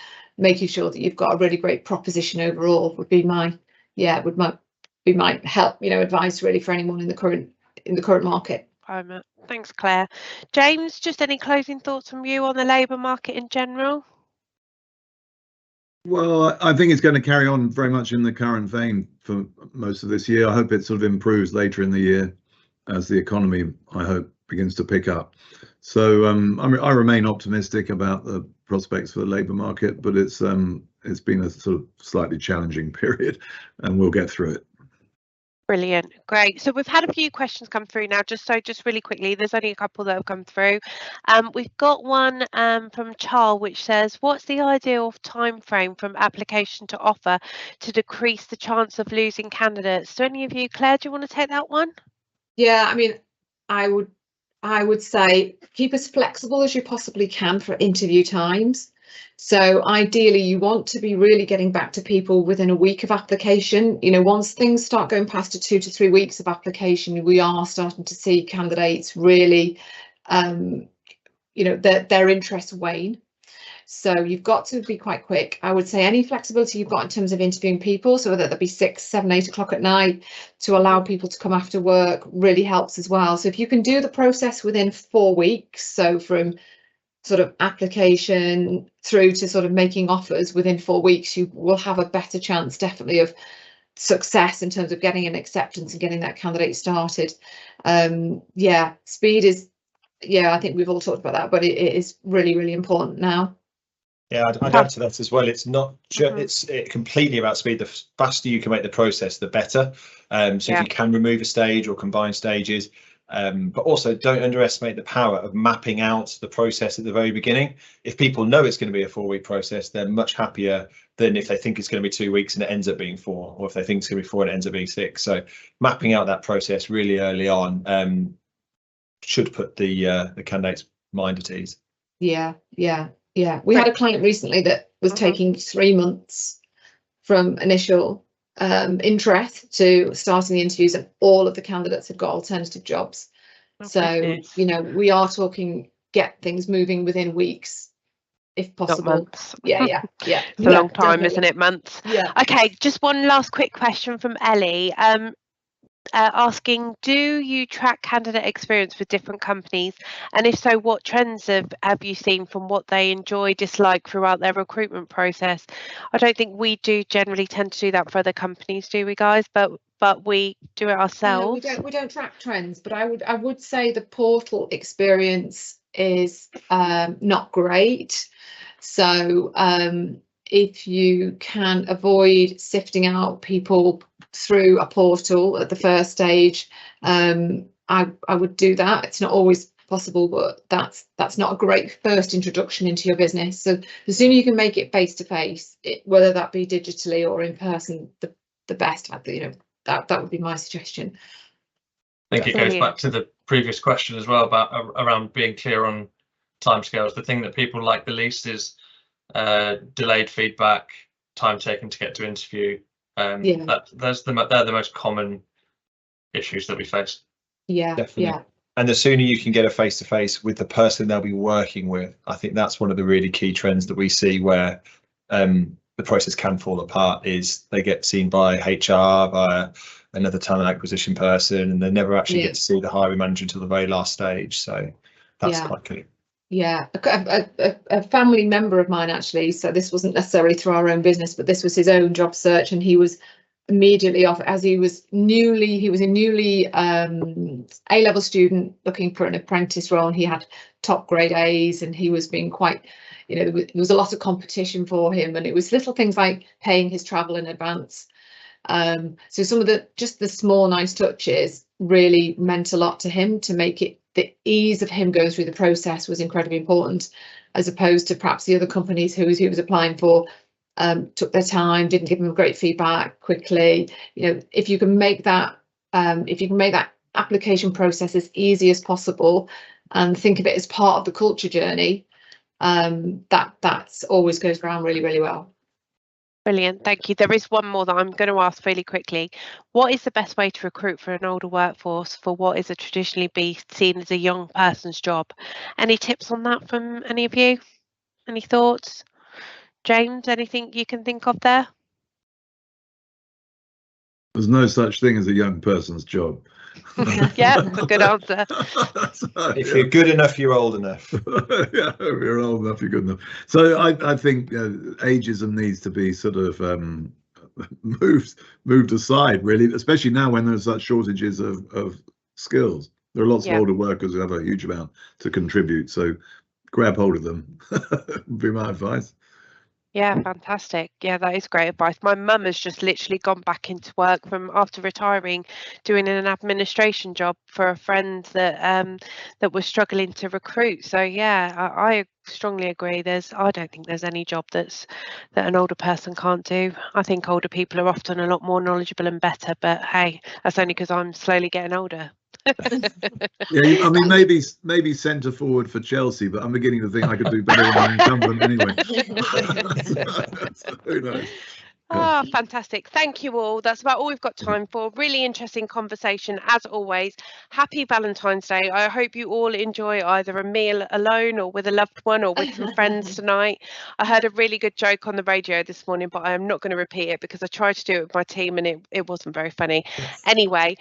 Making sure that you've got a really great proposition overall would be my help advice really for anyone in the current market. Thanks, Claire. James, just any closing thoughts from you on the labour market in general? Well, I think it's going to carry on very much in the current vein for most of this year. I hope it sort of improves later in the year as the economy, I hope, begins to pick up. So I remain optimistic about the prospects for the labour market, but it's been a sort of slightly challenging period, and we'll get through it. Brilliant, great. So we've had a few questions come through now. Just really quickly, there's only a couple that have come through. We've got one from Charles, which says, what's the ideal time frame from application to offer to decrease the chance of losing candidates? Do any of you, Claire, do you want to take that one? Yeah, I mean, I would say keep as flexible as you possibly can for interview times. So ideally, you want to be really getting back to people within a week of application. Once things start going past to 2 to 3 weeks of application, we are starting to see candidates really, their interest wane. So you've got to be quite quick. I would say any flexibility you've got in terms of interviewing people, so whether that be 6, 7, 8 o'clock at night, to allow people to come after work really helps as well. So if you can do the process within 4 weeks, so from sort of application through to sort of making offers within 4 weeks, you will have a better chance definitely of success in terms of getting an acceptance and getting that candidate started. Speed is, I think we've all talked about that, but it is really, really important now. Yeah, I'd add to that as well. It's not just it's completely about speed. The faster you can make the process, the better. So if you can remove a stage or combine stages, but also don't underestimate the power of mapping out the process at the very beginning. If people know it's going to be a 4-week process, they're much happier than if they think it's going to be 2 weeks and it ends up being 4, or if they think it's going to be 4 and it ends up being 6. So mapping out that process really early on should put the candidate's mind at ease. Yeah, we had a client recently that was taking 3 months from initial interest to starting the interviews, and all of the candidates had got alternative jobs. So we are talking get things moving within weeks if possible. Not months. Yeah. It's a long time, definitely. Isn't it? Months. Yeah. Okay, just one last quick question from Ellie. Asking, do you track candidate experience with different companies, and if so, what trends have you seen from what they enjoy, dislike throughout their recruitment process? I don't think we do generally tend to do that for other companies, do we, guys? But we do it ourselves. No, we don't track trends, but I would say the portal experience is not great. So if you can avoid sifting out people through a portal at the first stage, I would do that. It's not always possible, but that's not a great first introduction into your business. So the sooner you can make it face to face, whether that be digitally or in person, the best. That would be my suggestion. I think it goes back to the previous question as well about around being clear on timescales. The thing that people like the least is delayed feedback, time taken to get to interview. They're the most common issues that we face. Yeah, definitely. Yeah. And the sooner you can get a face-to-face with the person they'll be working with, I think that's one of the really key trends that we see where the process can fall apart, is they get seen by HR, by another talent acquisition person, and they never actually get to see the hiring manager until the very last stage. So that's quite key. Yeah, a family member of mine actually, so this wasn't necessarily through our own business, but this was his own job search, and he was immediately off, as he was a newly A-level student looking for an apprentice role, and he had top grade A's, and he was being quite, there was a lot of competition for him, and it was little things like paying his travel in advance. So some of the small nice touches really meant a lot to him, to make it, the ease of him going through the process was incredibly important, as opposed to perhaps the other companies who he was applying for took their time, didn't give him great feedback quickly. If you can make that application process as easy as possible and think of it as part of the culture journey, that's always goes around really, really well. Brilliant, thank you. There is one more that I'm going to ask really quickly. What is the best way to recruit for an older workforce for what is a traditionally be seen as a young person's job? Any tips on that from any of you? Any thoughts? James, anything you can think of there? There's no such thing as a young person's job. Yeah, a good answer. If you're good enough, you're old enough. Yeah, if you're old enough, you're good enough. So I think ageism needs to be sort of moved aside, really, especially now when there's such shortages of skills. There are lots of older workers who have a huge amount to contribute. So grab hold of them, would be my advice. Yeah, fantastic. Yeah, that is great advice. My mum has just literally gone back into work from after retiring, doing an administration job for a friend that that was struggling to recruit. So yeah, I strongly agree. I don't think there's any job that an older person can't do. I think older people are often a lot more knowledgeable and better, but hey, that's only because I'm slowly getting older. Yeah, I mean, maybe centre forward for Chelsea, but I'm beginning to think I could do better than an incumbent anyway. So, who knows? Ah, fantastic. Thank you all. That's about all we've got time for. Really interesting conversation as always. Happy Valentine's Day. I hope you all enjoy either a meal alone or with a loved one or with some friends tonight. I heard a really good joke on the radio this morning, but I am not going to repeat it because I tried to do it with my team and it wasn't very funny. Anyway,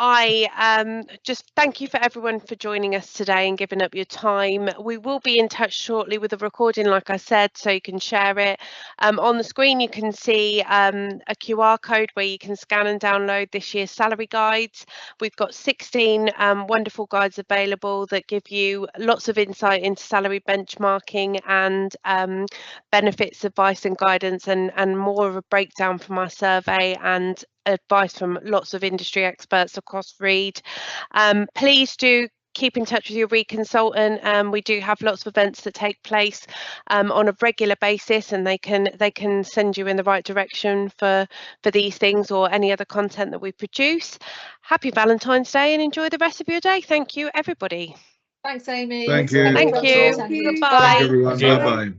I just thank you for everyone for joining us today and giving up your time. We will be in touch shortly with a recording, like I said, so you can share it. On the screen, you can see a QR code where you can scan and download this year's salary guides. We've got 16 wonderful guides available that give you lots of insight into salary benchmarking and benefits, advice and guidance, and more of a breakdown from our survey and advice from lots of industry experts across Reed. Please do keep in touch with your Reed consultant. We do have lots of events that take place on a regular basis, and they can send you in the right direction for these things or any other content that we produce. Happy Valentine's Day and enjoy the rest of your day. Thank you, everybody. Thanks, Amy. Thank you. Thank you. Thank you. Bye. Thank you, everyone. Bye bye.